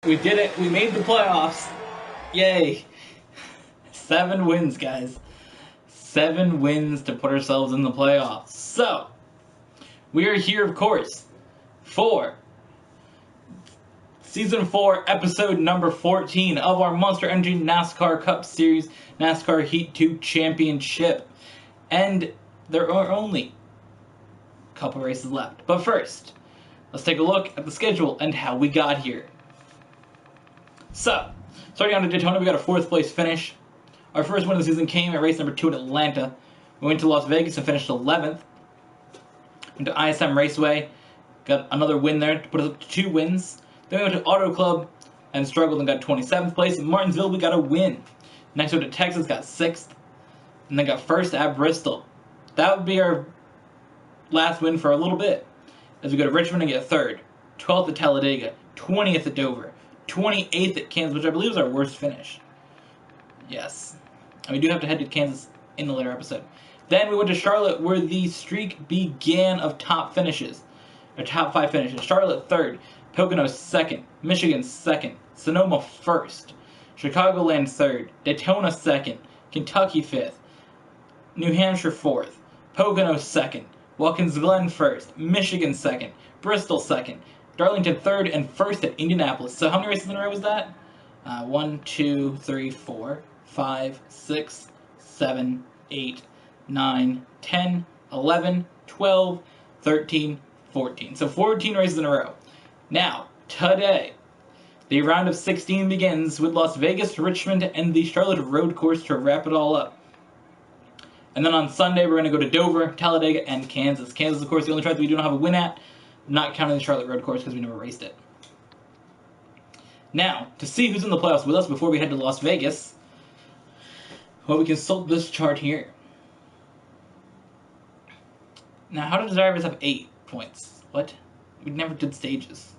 We did it. We made the playoffs. Yay. 7 wins, guys. 7 wins to put ourselves in the playoffs. So, we are here, of course, for Season 4, Episode number 14 of our Monster Energy NASCAR Cup Series NASCAR Heat 2 Championship. And there are only a couple races left. But first, let's take a look at the schedule and how we got here. So, starting on to Daytona, we got a 4th place finish. Our first win of the season came at race number 2 at Atlanta. We went to Las Vegas and finished 11th. Went to ISM Raceway, got another win there to put us up to 2 wins. Then we went to Auto Club and struggled and got 27th place. In Martinsville, we got a win. Next, we went to Texas, got 6th. And then got 1st at Bristol. That would be our last win for a little bit. As we go to Richmond and get 3rd. 12th at Talladega. 20th at Dover. 28th at Kansas, which I believe is our worst finish. Yes. And we do have to head to Kansas in the later episode. Then we went to Charlotte, where the streak began of top finishes. Or top 5 finishes. Charlotte 3rd. Pocono 2nd. Michigan 2nd. Sonoma 1st. Chicagoland 3rd. Daytona 2nd. Kentucky 5th. New Hampshire 4th. Pocono 2nd. Watkins Glen 1st. Michigan 2nd. Bristol 2nd. Darlington 3rd and 1st at Indianapolis. So how many races in a row was that? 1, 2, 3, 4, 5, 6, 7, 8, 9, 10, 11, 12, 13, 14. So 14 races in a row. Now, today, the round of 16 begins with Las Vegas, Richmond, and the Charlotte road course to wrap it all up. And then on Sunday, we're going to go to Dover, Talladega, and Kansas. Kansas, of course, the only track that we don't have a win at, not counting the Charlotte road course because we never raced it. Now, to see who's in the playoffs with us before we head to Las Vegas, well, we consult this chart here. Now, how did the drivers have 8 points? What? We never did stages.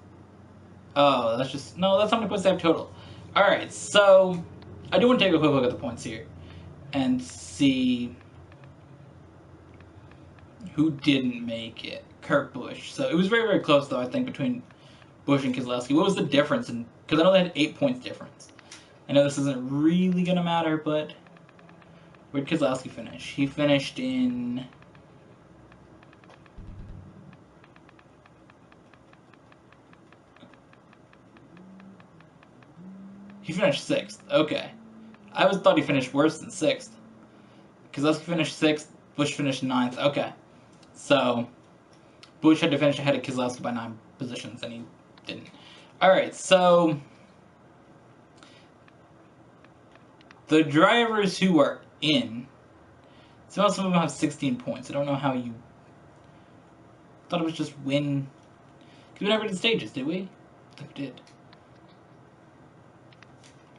Oh, that's just... No, that's how many points they have total. Alright, so I do want to take a quick look at the points here and see who didn't make it. Kurt Busch. So it was very, very close, though, I think, between Busch and Keselowski. What was the difference? Because I know they had 8 points difference. I know this isn't really going to matter, but where did Keselowski finish? He finished in... He finished 6th. Okay. I thought he finished worse than 6th. Keselowski finished 6th. Busch finished 9th. Okay. So Busch had to finish ahead of Keselowski by 9 positions, and he didn't. Alright, so the drivers who are in, some of them have 16 points. I don't know how you... I thought it was just win... Because we never did stages, did we? I think we did.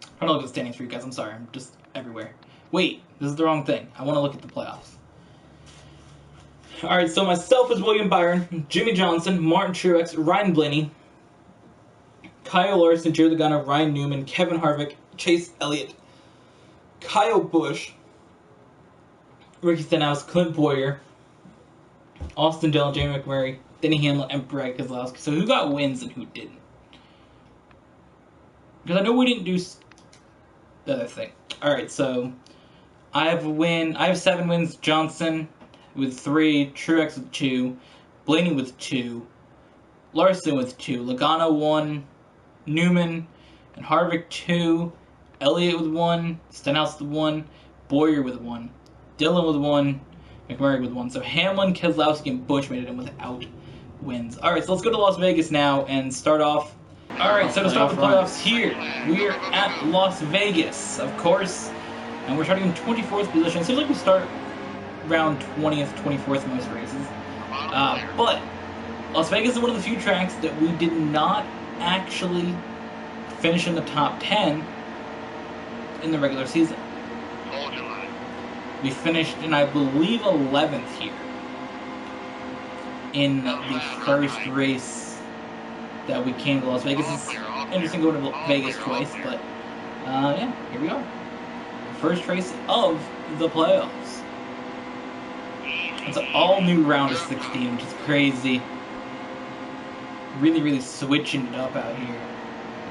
I'm trying to look at the standings for you guys. I'm sorry, I'm just everywhere. Wait, this is the wrong thing. I want to look at the playoffs. Alright, so myself is William Byron, Jimmy Johnson, Martin Truex, Ryan Blaney, Kyle Larson, Jerry Logano, Ryan Newman, Kevin Harvick, Chase Elliott, Kyle Busch, Ricky Stenhouse, Clint Boyer, Austin Dillon, Jamie McMurray, Denny Hamlin, and Brad Keselowski. So who got wins and who didn't? Because I know we didn't do the other thing. Alright, so I have 7 wins. Johnson with 3, Truex with 2, Blaney with 2, Larson with 2, Logano 1, Newman and Harvick 2, Elliott with 1, Stenhouse with 1, Boyer with 1, Dillon with 1, McMurray with 1. So Hamlin, Keselowski, and Busch made it in without wins. Alright, so let's go to Las Vegas now and start off. Alright, so to start the playoffs here, we're at Las Vegas, of course, and we're starting in 24th position. It seems like we start around 20th, 24th in most races. But Las Vegas is one of the few tracks that we did not actually finish in the top 10 in the regular season. We finished in, I believe, 11th here in the first race that we came to Las Vegas. It's interesting going to Vegas twice, but yeah, here we are. First race of the playoffs. It's an all-new round of 16, which is crazy. Really switching it up out here.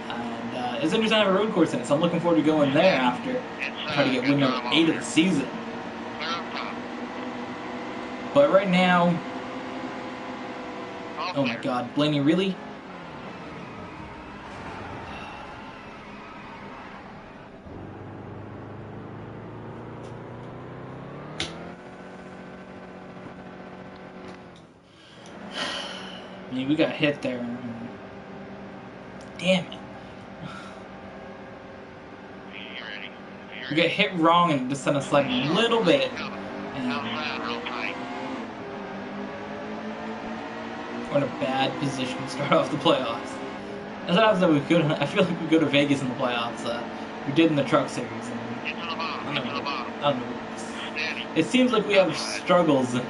And It's interesting to have a road course in it, so I'm looking forward to going there after try to get win number 8 of the season. But right now, oh my God, Blaney, really? I mean, we got hit there. Damn it. We got hit wrong and just sent us like a little bit. And we're in a bad position to start off the playoffs. As that happens, we could. I feel like we go to Vegas in the playoffs. We did in the Truck Series. And I don't know. It seems like we have struggles in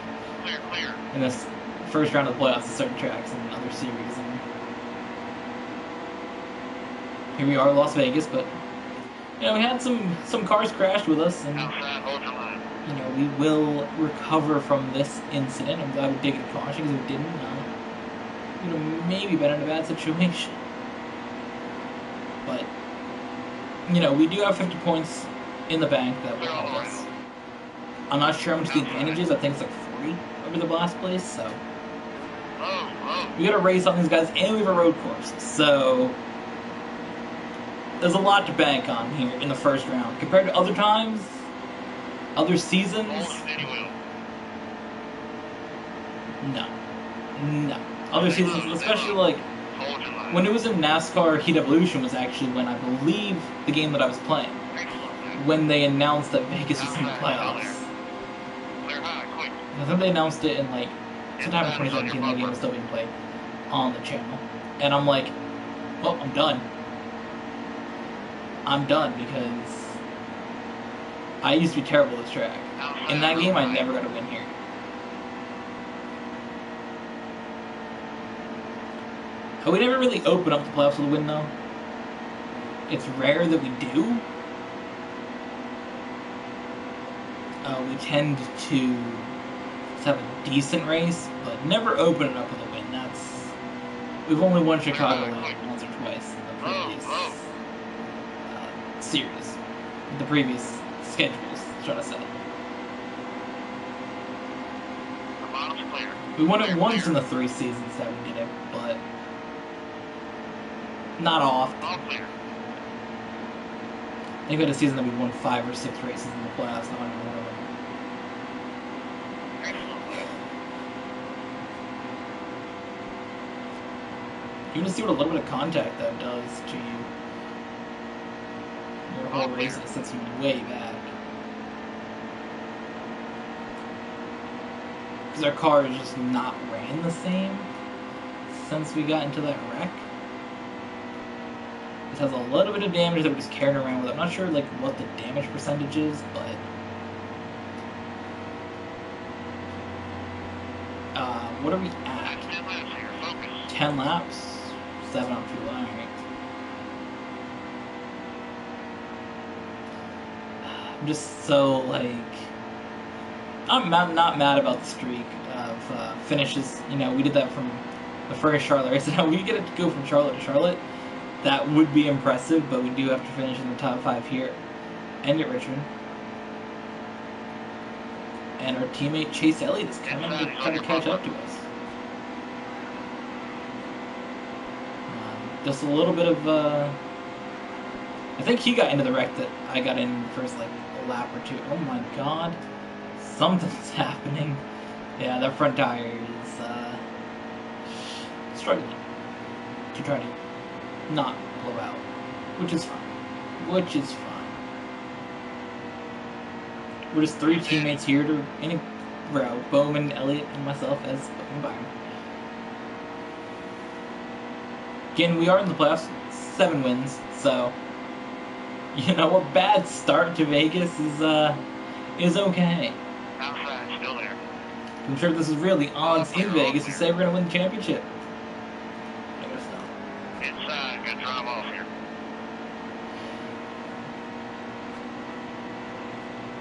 this first round of the playoffs at certain tracks and other series. And here we are, Las Vegas, but you know, we had some cars crash with us, and you know, we will recover from this incident. I'm glad we did get a caution, because we didn't, you know, maybe been in a bad situation. But you know, we do have 50 points in the bank that will help us. I'm not sure how much the advantage is. I think it's like 40 over the last place, so we got to race on these guys, and we have a road course, so there's a lot to bank on here in the first round compared to other times, other seasons. No, other seasons, especially like when it was in NASCAR, Heat Evolution was actually when I believe the game that I was playing, when they announced that Vegas was in the playoffs. I think they announced it in like sometime in 2017. That game was still being played on the channel, and I'm like, well, I'm done. Because I used to be terrible at this track. In that game, I never got a win here. We never really open up the playoffs with a win, though. It's rare that we do. We tend to have a decent race, but never open it up with a win. We've only won Chicago once or twice in the previous series, the previous schedules, should I say. We won it once in the 3 seasons that we did it, but not often. I think we had a season that we won 5 or 6 races in the playoffs, not even one of them. You want to see what a little bit of contact that does to you. Your whole race sets you way back. Because our car has just not ran the same since we got into that wreck. It has a little bit of damage that we're just carrying around with. I'm not sure like what the damage percentage is, but what are we at? 10 laps? 7 on fuel, alright. I'm just so, like, I'm not mad about the streak of finishes. You know, we did that from the first Charlotte race. Now, we get to go from Charlotte to Charlotte. That would be impressive, but we do have to finish in the top 5 here and at Richmond. And our teammate Chase Elliott is coming to try to catch up to us. Just a little bit of, I think he got into the wreck that I got in the first, like, a lap or 2. Oh my God. Something's happening. Yeah, that front tire is, struggling to try to not blow out. Which is fine. We're just 3 teammates here in a row. Bowman, Elliott, and myself as Bowman Byron. Again, we are in the playoffs, 7 wins, so, you know, a bad start to Vegas is okay. Outside, still there. I'm sure this is really odds in Vegas to say we're going to win the championship. I guess not. Inside, got drive off here.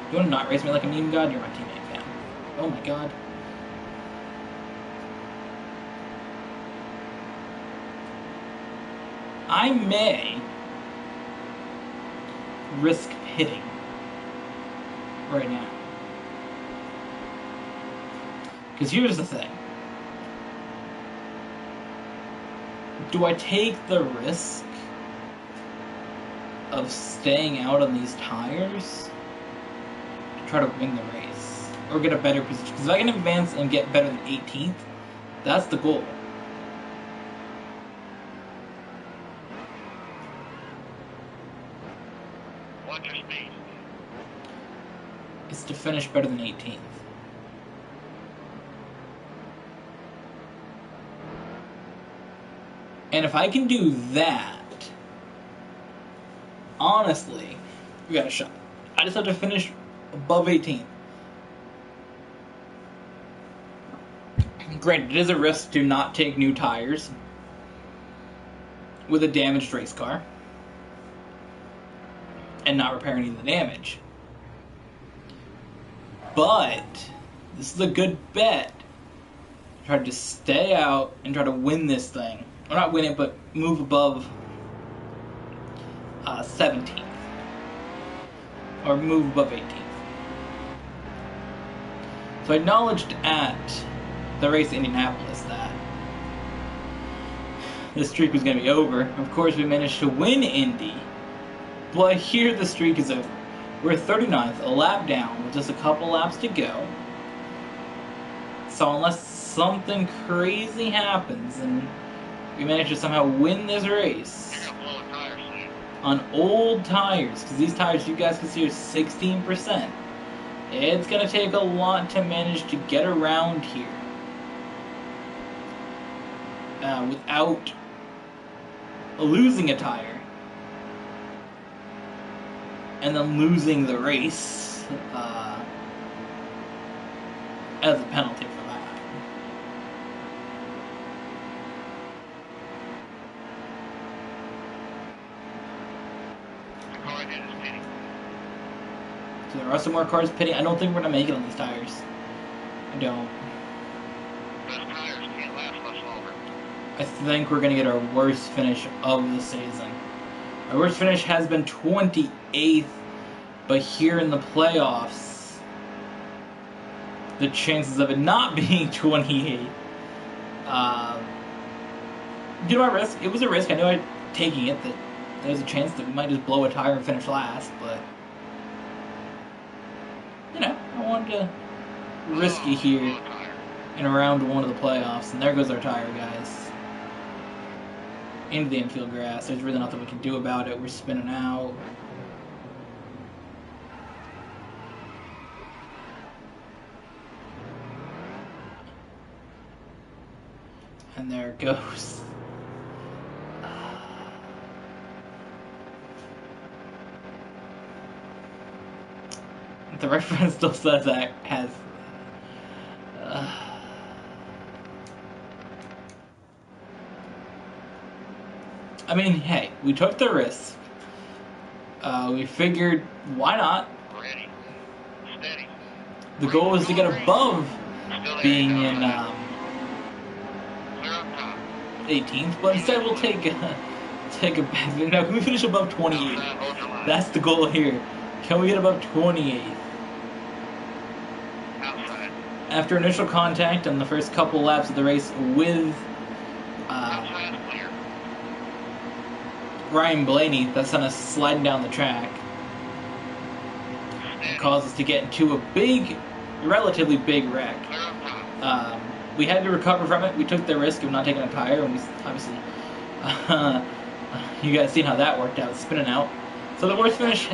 You want to not race me like a meme god? You're my teammate, fam. Oh my God. I may risk pitting right now. Because here's the thing. Do I take the risk of staying out on these tires to try to win the race? Or get a better position? Because if I can advance and get better than 18th, that's the goal. Watch your speed. It's to finish better than 18th. And if I can do that, honestly, we got a shot. I just have to finish above 18th. Granted, it is a risk to not take new tires with a damaged race car and not repair any of the damage. But this is a good bet. Try to stay out and try to win this thing. Or not win it, but move above 17th. Or move above 18th. So I acknowledged at the race in Indianapolis that this streak was going to be over. Of course, we managed to win Indy. But here the streak is over. We're 39th, a lap down, with just a couple laps to go. So unless something crazy happens and we manage to somehow win this race on old tires, because these tires you guys can see are 16%. It's going to take a lot to manage to get around here without losing a tire and then losing the race as a penalty for that. So there are some more cars pitting. I don't think we're going to make it on these tires. I don't. Those tires can't last much longer. I think we're going to get our worst finish of the season. Our worst finish has been 28th, but here in the playoffs, the chances of it not being 28th, due to our risk, it was a risk. I knew I was taking it, that there was a chance that we might just blow a tire and finish last, but you know, I wanted to risk it here in round one of the playoffs, and there goes our tire, guys. Into the infield grass. There's really nothing we can do about it. We're spinning out. And there it goes. The reference still says that has. I mean, hey, we took the risk. We figured, why not? Ready. Steady. The goal is to get above being in Clear up top. 18th, but instead we'll take a back. Now, can we finish above 28? That's the goal here. Can we get above 28? Outside. After initial contact on the first couple laps of the race with Outside clear. Ryan Blaney, that's on us sliding down the track. It caused us to get into a relatively big wreck. Clear up top. We had to recover from it. We took the risk of not taking a tire, and we obviously, you guys seen how that worked out, spinning out. So the worst finish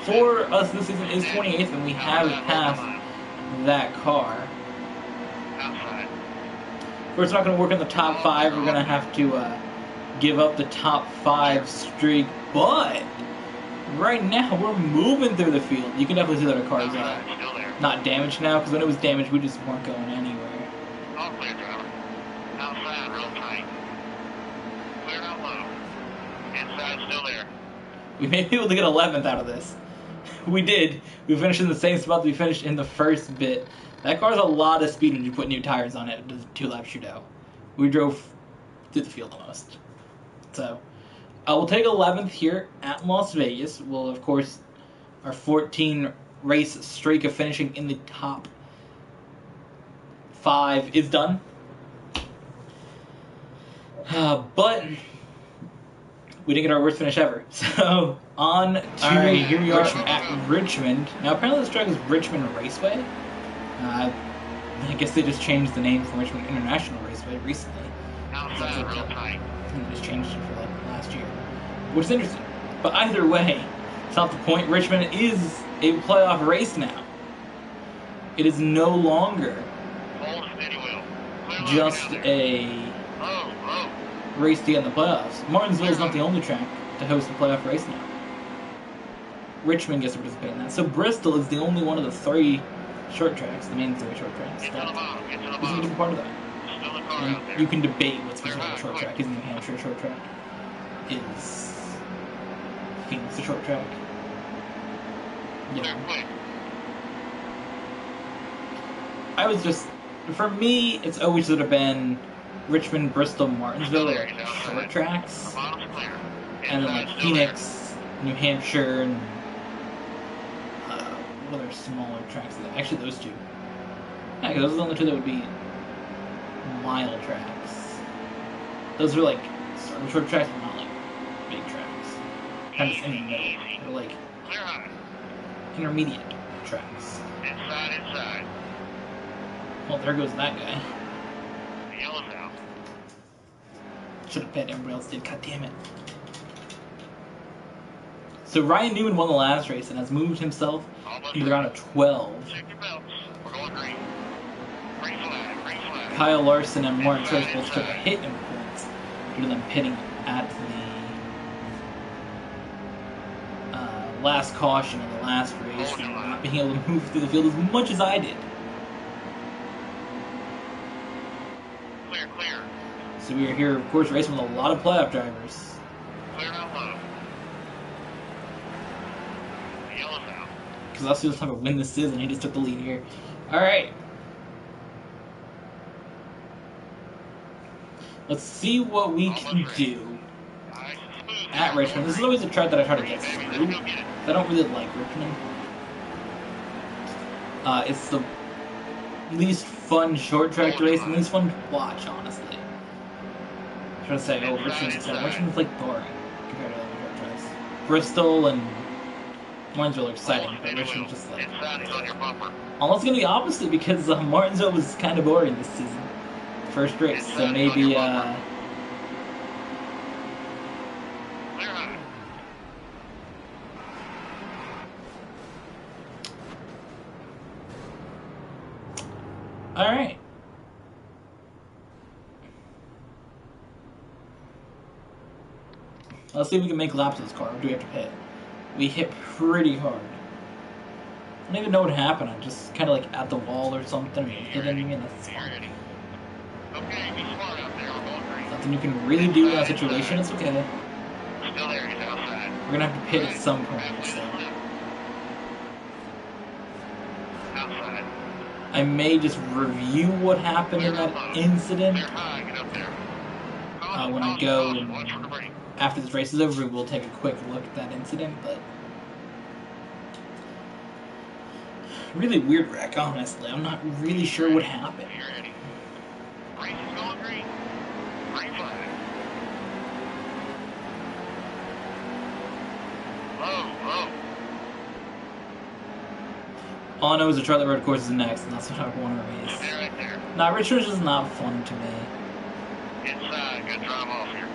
for us this season is 28th, and we have passed that car. Outside. Of course, it's not going to work in the top 5. We're going to have to give up the top 5 streak, but right now we're moving through the field. You can definitely see that our cars are Still there. not damaged now, because when it was damaged, we just weren't going anywhere. All clear, driver. Outside, real tight. Clear out low. Inside, still there. We may be able to get 11th out of this. We did. We finished in the same spot that we finished in the first bit. That car's a lot of speed when you put new tires on it. It does a 2-lap shootout. We drove through the field almost. So, we'll take 11th here at Las Vegas. We'll, of course, Our 14 race streak of finishing in the top 5 is done. But we didn't get our worst finish ever. So on to here we are at Richmond. Now apparently this track is Richmond Raceway. I guess they just changed the name from Richmond International Raceway recently. They just changed it for like last year, which is interesting. But either way, it's not the point. Richmond is a playoff race now. It is no longer just a race to get in the playoffs. Martinsville is not the only track to host a playoff race now. Richmond gets to participate in that. So Bristol is the only one of the 3 short tracks, the main 3 short tracks, that isn't even part of that. And you can debate what's considered a short track. Is New Hampshire a short track? Is Phoenix a short track? You know. I was just, for me, it's always sort of been Richmond, Bristol, Martinsville are like short tracks, and then like Phoenix, New Hampshire, and what other smaller tracks? Actually, those 2. Yeah, because those are the only 2 that would be mile tracks. Those are like sort of short tracks, but not like big tracks. Kind of in the middle. They're like intermediate tracks. Inside. Well, there goes that guy. The yellow's out. Should have bet everybody else did. God damn it. So Ryan Newman won the last race and has moved himself into the round of 12. Check your belts. We're going green. Green flag. Kyle Larson and Mark Church both took a hit in points due to them pitting at the last caution in the last race and not being able to move through the field as much as I did. Clear. So we are here, of course, racing with a lot of playoff drivers. Clear out low. The yellow's out. Because let's see what type of win this is, and he just took the lead here. Alright. Let's see what we can do at Richmond. This is always a track that I try to get through. I don't really like Richmond. It's the least fun short track to race and least fun to watch, honestly. I'm trying to say, oh, Richmond's exciting. Richmond's like boring compared to other short tracks. Bristol and Martinsville are exciting, but Richmond's just like... Almost gonna be opposite because Martinsville was kind of boring this season. First race, so maybe, Alright. Let's see if we can make laps of this car, or do we have to pit? We hit pretty hard. I don't even know what happened, I'm just kind of like at the wall or something, or hit anything, and that's fine. Okay, be smart out there. We're going green. Nothing you can really do in that situation, it's okay. Still there, he's outside. We're gonna have to pit at some point, so. Outside. I may just review what happened in that incident Clear high, get up there. when I go, and Watch for the brake. after this race is over, we'll take a quick look at that incident, but really weird wreck, honestly. I'm not really sure what happened. You're ready. Race is going green. Green flag. Low. All I know is the Charlotte Road course is next, and that's what I want to race. Stay right there. Nah, Richmond's just not fun to me. Inside, good drive off here.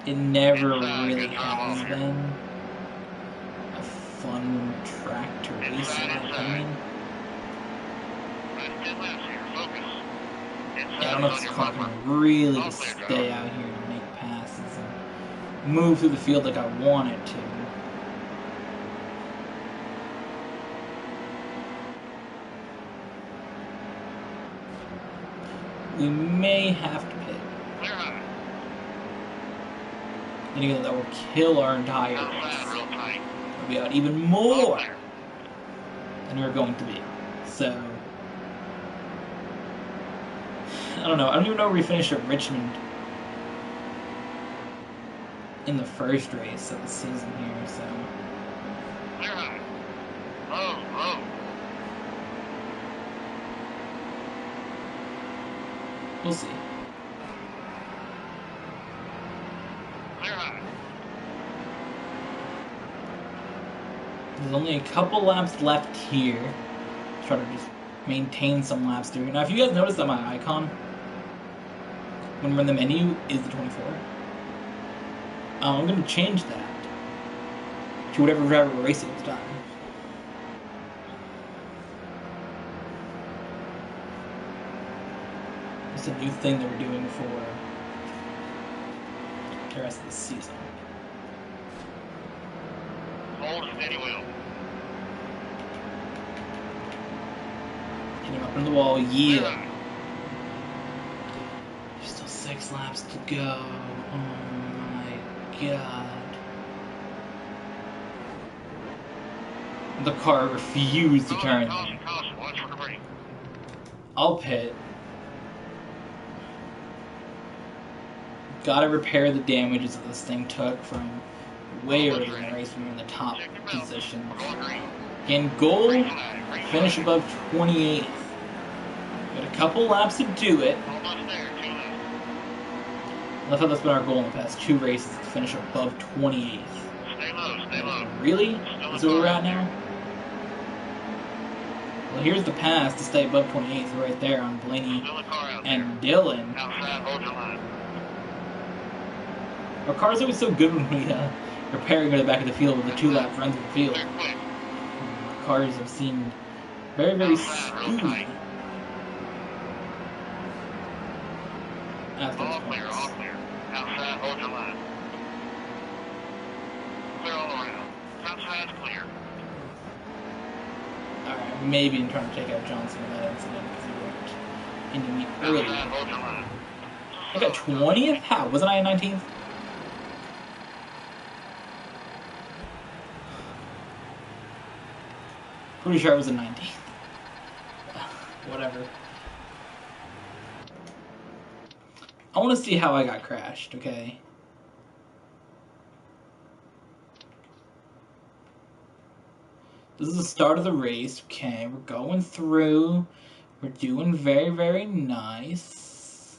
It never Inside, really good drive off has here. been a fun track to race, in my opinion. Last 10 laps here, focus. Inside, Yeah, I don't know if on this your car bumper. can really All clear, stay driver. out here and make passes and move through the field like I want it to. We may have to pit. Clear high. Then again, that will kill our entire Outside, race. real tight. We'll be out even All more clear. than we're going to be. So, I don't know. I don't even know where we finished at Richmond in the first race of the season here, so. Clear high. Low, low. We'll see. Clear high. There's only a couple laps left here. Try to just maintain some laps through. Now, if you guys notice that my icon, when we're in the menu, is the 24, I'm going to change that to whatever driver we're racing at the time. It's a new thing that we're doing for the rest of the season. Hold a steady wheel. Get him up into the wall, Clear yeah. high. There's still 6 laps to go. Oh my god. The car refused to turn. Caution, caution. Watch for the brake. I'll pit. Gotta repair the damages that this thing took from way early in the race when we were in the top position. We're going green. Again, goal, Green flag, green finish flag. above 28th. Got a couple laps to do it. Almost there. 2 left. I thought that's been our goal in the past 2 races, to finish above 28th. Stay low, stay low. Really? That's where we're at now? Well, here's the pass to stay above 28th right there on Blaney Still a car out and Dylan. there. Outside, hold your line. Our car's always so good when we repair and go to the back of the field with the 2-lap runs of the field. Clear quick. Our cars have seemed very, very Outside, real smooth tight. after All this clear, all race. clear. Outside, hold your line. Clear all around. Outside's clear. Alright, maybe I'm trying to take out Johnson in that incident because he went into me early. Outside, hold your line. I got 20th? How? Wasn't I in 19th? Pretty sure I was in 19th. Whatever. I want to see how I got crashed, okay? This is the start of the race. Okay, we're going through. We're doing very, very nice.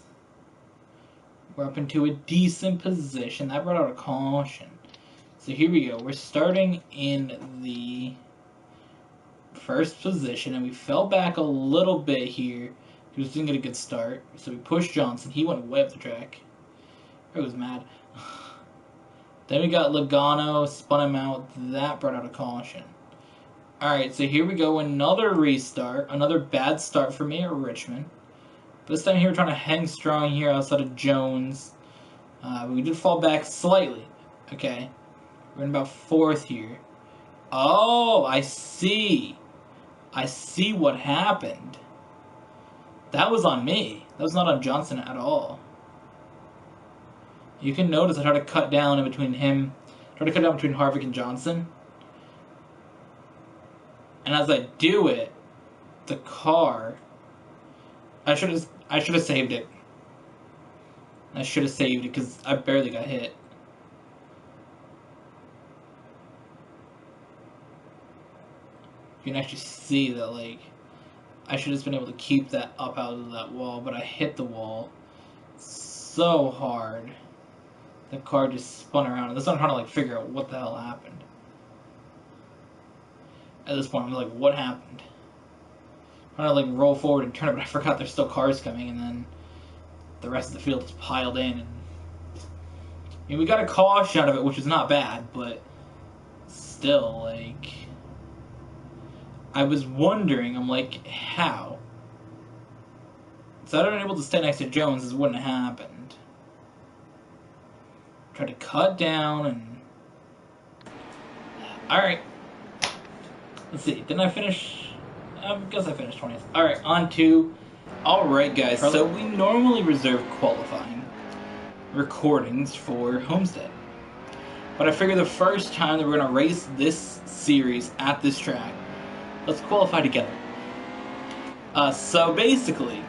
We're up into a decent position. That brought out a caution. So here we go. We're starting in the first position, and we fell back a little bit here. He didn't get a good start, so we pushed Johnson. He went way up the track. I was mad. Then we got Logano, spun him out. That brought out a caution. Alright, so here we go. Another restart. Another bad start for me at Richmond. This time here we're trying to hang strong here outside of Jones. We did fall back slightly. Okay. We're in about 4th here. Oh, I see. I see what happened. That was on me. That was not on Johnson at all. You can notice I try to cut down in between him. Try to cut down between Harvick and Johnson. And as I do it, the car, I should have saved it. I should have saved it because I barely got hit. You can actually see that, like, I should have been able to keep that up out of that wall, but I hit the wall so hard. The car just spun around. That's why I'm trying to, like, figure out what the hell happened. At this point, I'm like, what happened? I'm trying to, like, roll forward and turn it, but I forgot there's still cars coming, and then the rest of the field is piled in. And I mean, we got a caution out of it, which is not bad, but still, like, I was wondering, I'm like, how? So I'd have been able to stay next to Jones, this wouldn't have happened. Tried to cut down and... Alright. Let's see, didn't I finish? I guess I finished 20th. Alright, on to... Alright guys, so we normally reserve qualifying recordings for Homestead. But I figured the first time that we're going to race this series at this track, let's qualify together. So basically,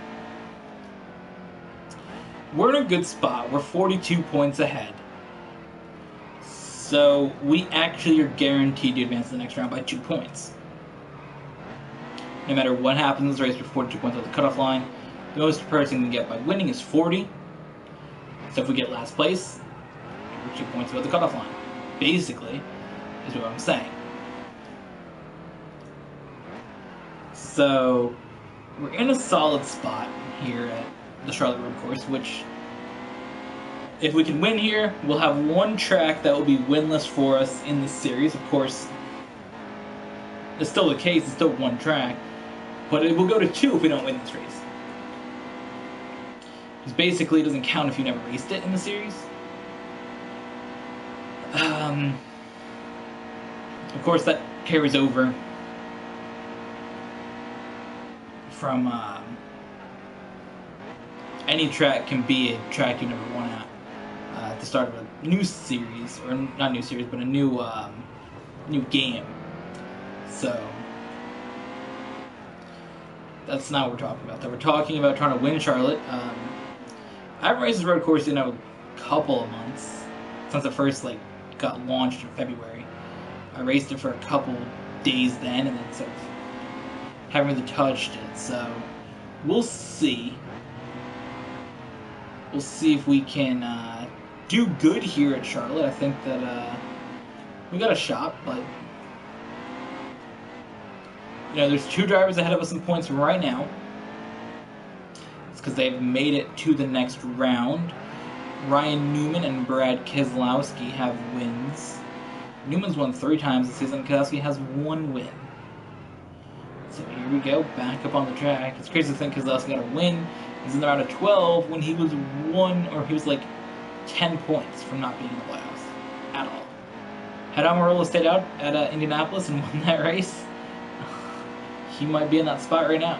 we're in a good spot. We're 42 points ahead. So we actually are guaranteed to advance to the next round by 2 points. No matter what happens in this race, we're 42 points at the cutoff line. The most a person can get by winning is 40. So if we get last place, we're 2 points above the cutoff line. Basically, is what I'm saying. So we're in a solid spot here at the Charlotte Road Course, which, if we can win here, we'll have one track that will be winless for us in this series. Of course, it's still the case, it's still one track, but it will go to 2 if we don't win this race. Because basically it doesn't count if you never raced it in the series. Of course, that carries over from any track can be a track you never won at the start of a new series, or not new series, but a new new game. So that's not what we're talking about. Though we're talking about trying to win Charlotte. I haven't raced this road course in a couple of months since it first got launched in February. I raced it for a couple days then, and then sort of haven't really touched it. So we'll see. We'll see if we can do good here at Charlotte. I think that we got a shot, but there's 2 drivers ahead of us in points right now. It's because they've made it to the next round. Ryan Newman and Brad Keselowski have wins. Newman's won 3 times this season. Keselowski has 1 win. So here we go, back up on the track. It's crazy to think Keselowski got a win. He's in the round of 12 when he was 10 points from not being in the playoffs at all. Had Amarola stayed out at Indianapolis and won that race, he might be in that spot right now.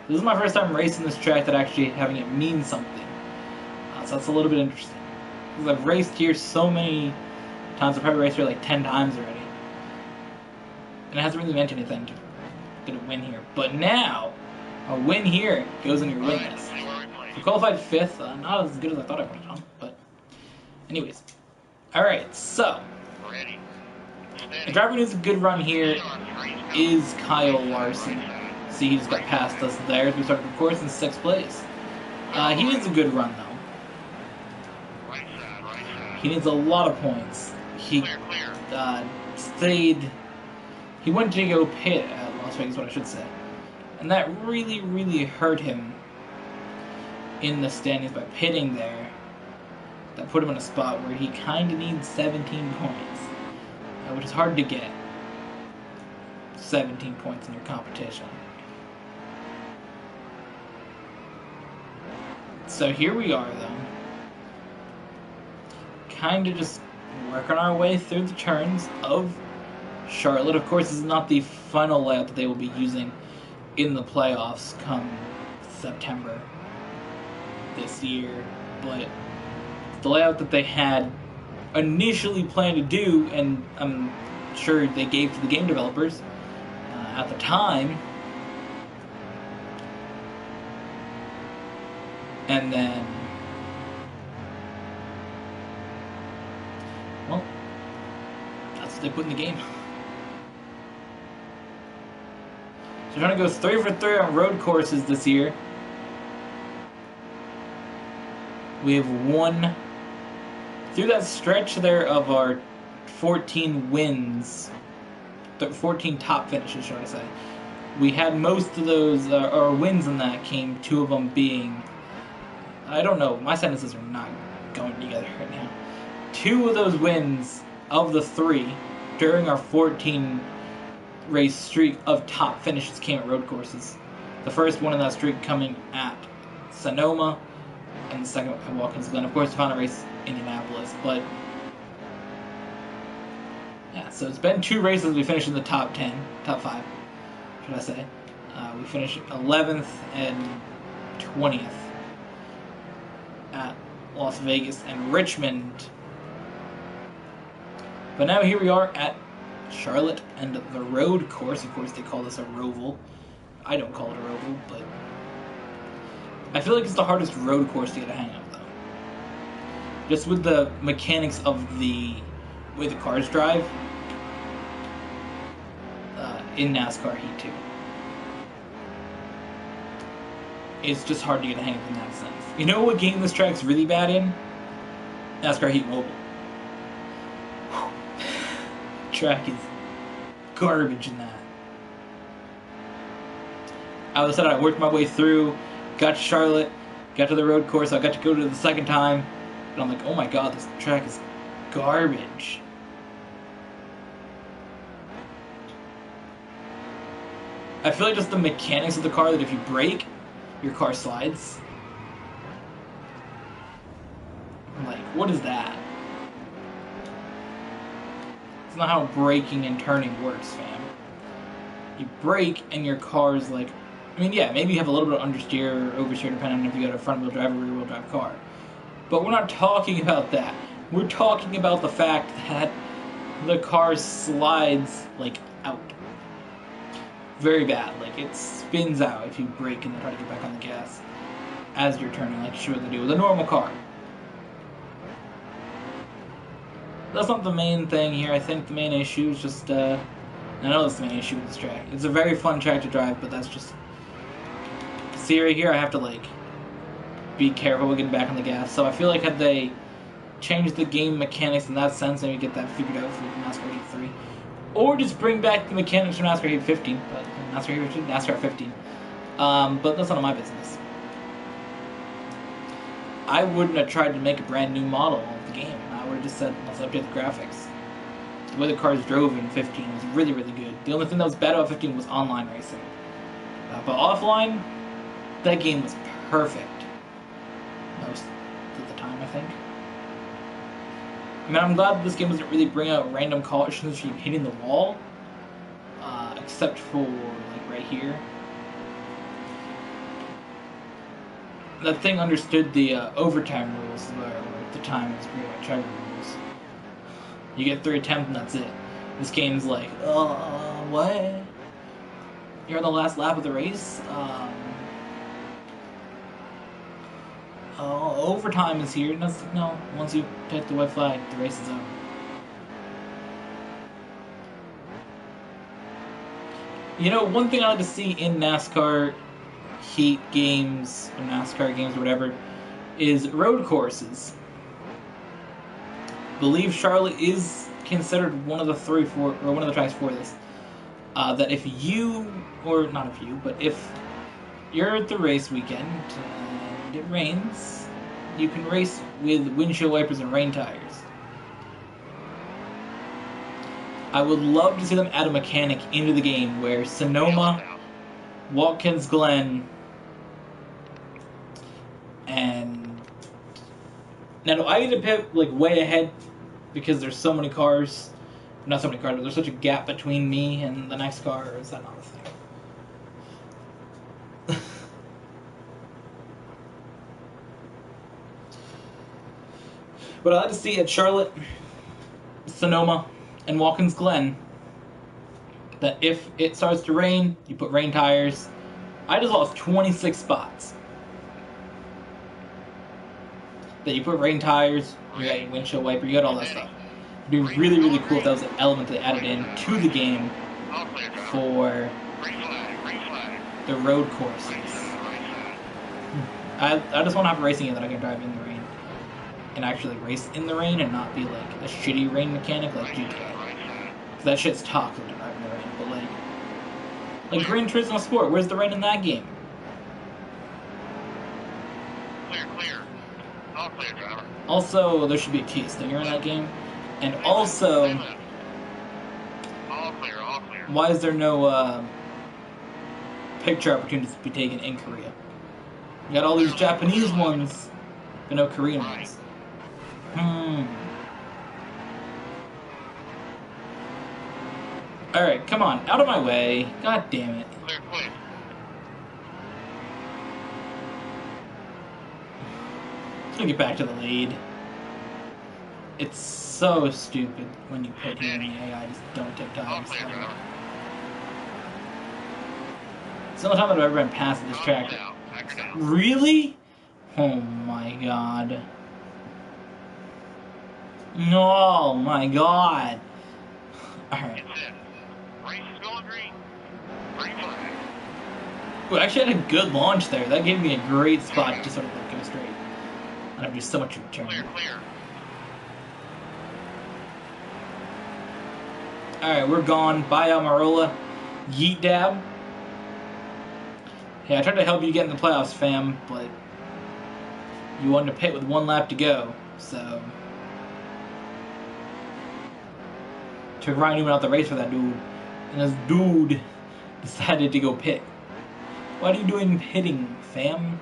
This is my first time racing this track that actually having it mean something. So that's a little bit interesting. Because I've raced here so many times, I've probably raced here 10 times already. And it hasn't really meant anything to get a win here. But now, a win here goes in your win list. We qualified 5th, not as good as I thought I would have done, but anyways. Alright, so the driver who needs a good run here is Kyle Larson. See, he just got past us there as we started the course in 6th place. He needs a good run, though. He needs a lot of points. He he went to go pit at Las Vegas, what I should say. And that really, really hurt him in the standings by pitting there. That put him in a spot where he kind of needs 17 points, which is hard to get. 17 points in your competition. So here we are, though. Kind of just working our way through the turns of Charlotte. Of course, this is not the final layout that they will be using in the playoffs come September this year, but the layout that they had initially planned to do, and I'm sure they gave to the game developers at the time, and then, well, that's what they put in the game. So we're trying to go 3 for 3 on road courses this year. We have won through that stretch there of our 14 wins, 14 top finishes, should I say. We had most of those, our wins in that came, 2 of them being, I don't know, my sentences are not going together right now. 2 of those wins of the 3 during our 14 race streak of top finishes came at road courses. The first one in that streak coming at Sonoma, and the second at Watkins Glen. Of course, the final race Indianapolis, but yeah, so it's been 2 races we finished in the top 10, top 5, should I say. We finished 11th and 20th at Las Vegas and Richmond. But now here we are at Charlotte and the road course. Of course, they call this a roval. I don't call it a roval, but I feel like it's the hardest road course to get a hang of, though. just with the mechanics of the way the cars drive in NASCAR Heat 2. It's just hard to get a hang of in that sense. You know what game this track's really bad in? NASCAR Heat Mobile. Track is garbage in that. I was I worked my way through, got to Charlotte, got to the road course, I got to go to the second time, and I'm like, oh my god, this track is garbage. I feel like just the mechanics of the car, that if you brake, your car slides. I'm like, what is that? It's not how braking and turning works, fam. You brake and your car's like, I mean, yeah, maybe you have a little bit of understeer or oversteer depending on if you got a front-wheel drive or rear-wheel drive car. But we're not talking about that. We're talking about the fact that the car slides, like, out. Very bad. Like, it spins out if you brake and then try to get back on the gas as you're turning, like you should really do with a normal car. That's not the main thing here. I think the main issue is just, I know that's the main issue with this track. It's a very fun track to drive, but that's just... See right here, I have to, like, be careful with getting back on the gas. So I feel like had they changed the game mechanics in that sense, maybe get that figured out for NASCAR Heat 3. Or just bring back the mechanics from NASCAR Heat 15, but NASCAR 15. But that's none of my business. I wouldn't have tried to make a brand new model of the game. I would have just said, let's update the graphics. The way the cars drove in 15 was really, really good. The only thing that was bad about 15 was online racing. But offline, that game was perfect. Most of the time, I think. I mean, I'm glad that this game doesn't really bring out random cautions from hitting the wall, except for, like, right here. That thing understood the overtime rules, where at the time it was pretty much track rules. You get 3 attempts and that's it. This game's like, what? You're on the last lap of the race? Overtime is here. No, once you take the white flag, the race is over. You know, one thing I like to see in NASCAR Heat games, or NASCAR games, or whatever, is road courses. I believe Charlotte is considered one of the one of the tracks for this. That if you, or not if you, but if you're at the race weekend and it rains, you can race with windshield wipers and rain tires. I would love to see them add a mechanic into the game where Sonoma, Watkins Glen, and now do I get to pit like way ahead because there's so many cars? Not so many cars, but there's such a gap between me and the next car, or is that not a thing? But I like to see at Charlotte, Sonoma, and Watkins Glen that if it starts to rain, you put rain tires. I just lost 26 spots. That you put rain tires, you got your windshield wiper, you got all that stuff. It'd be really, really cool if that was an element they added in to the game for the road courses. I just want to have a racing game that I can drive in the rain. And actually race in the rain and not be like a shitty rain mechanic like GTA. Because that shit's toxic to drive in the rain. But like Gran Turismo Sport, where's the rain in that game? Clear. All clear, driver. Also, there should be a key stinger in that game. And also, all clear. Why is there no picture opportunities to be taken in Korea? You got all these Japanese ones, but no Korean ones. Alright, come on, out of my way. God damn it. Clear. Let's get back to the lead. It's so stupid when you put here in the AI, just don't take time. It's the only time I've ever been past this track. Really? Oh my god. Oh my god. Alright. It's in. Race is going green. Green flag. Well, I actually had a good launch there. That gave me a great spot to sort of like go straight. And I'd do so much return. Clear, clear. Alright, we're gone. Bye, Almirola. Yeet dab. Hey, I tried to help you get in the playoffs, fam, but you wanted to pit with 1 lap to go, so took Ryan Newman out the race for that dude, and this dude decided to go pit. What are you doing pitting, fam?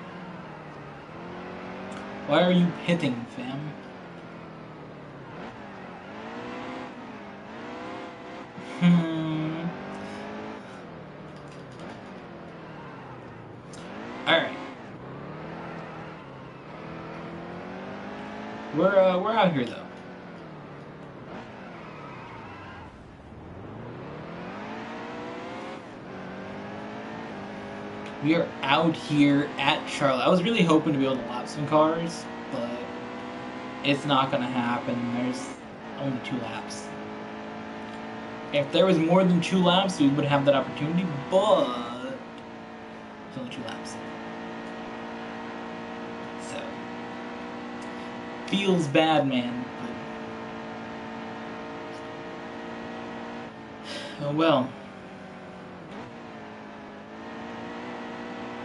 Why are you pitting, fam? Alright. We're out here though. We are out here at Charlotte. I was really hoping to be able to lap some cars, but it's not gonna happen. There's only 2 laps. If there was more than 2 laps, we would have that opportunity, but it's only 2 laps. So, feels bad, man. But, oh well.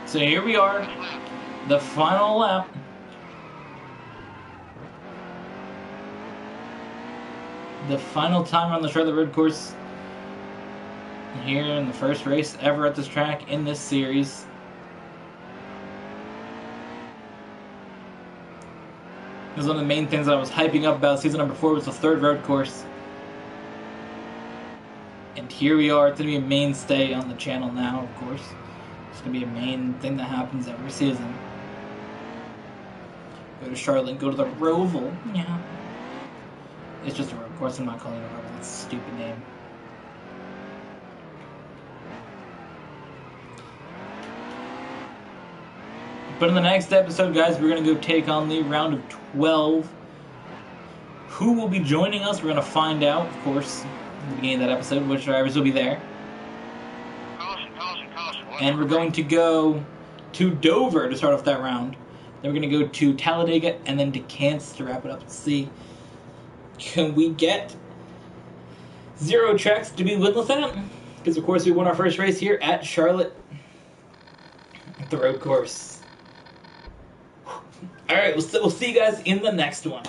So here we are, the final lap. The final time on the Charlotte Road Course here in the first race ever at this track in this series. This is one of the main things that I was hyping up about season number 4 was the 3rd road course. And here we are. It's going to be a mainstay on the channel now, of course. It's going to be a main thing that happens every season. Go to Charlotte, go to the Roval. Yeah. It's just a road course. I'm not calling it a Roval. It's a stupid name. But in the next episode, guys, we're going to go take on the round of 12. Who will be joining us? We're going to find out, of course, at the beginning of that episode, which drivers will be there. Caution, caution, caution. And we're going to go to Dover to start off that round. Then we're going to go to Talladega and then to Kansas to wrap it up and see, can we get 0 tracks to be winless at? Because, of course, we won our first race here at Charlotte at the road course. Alright, we'll see you guys in the next one.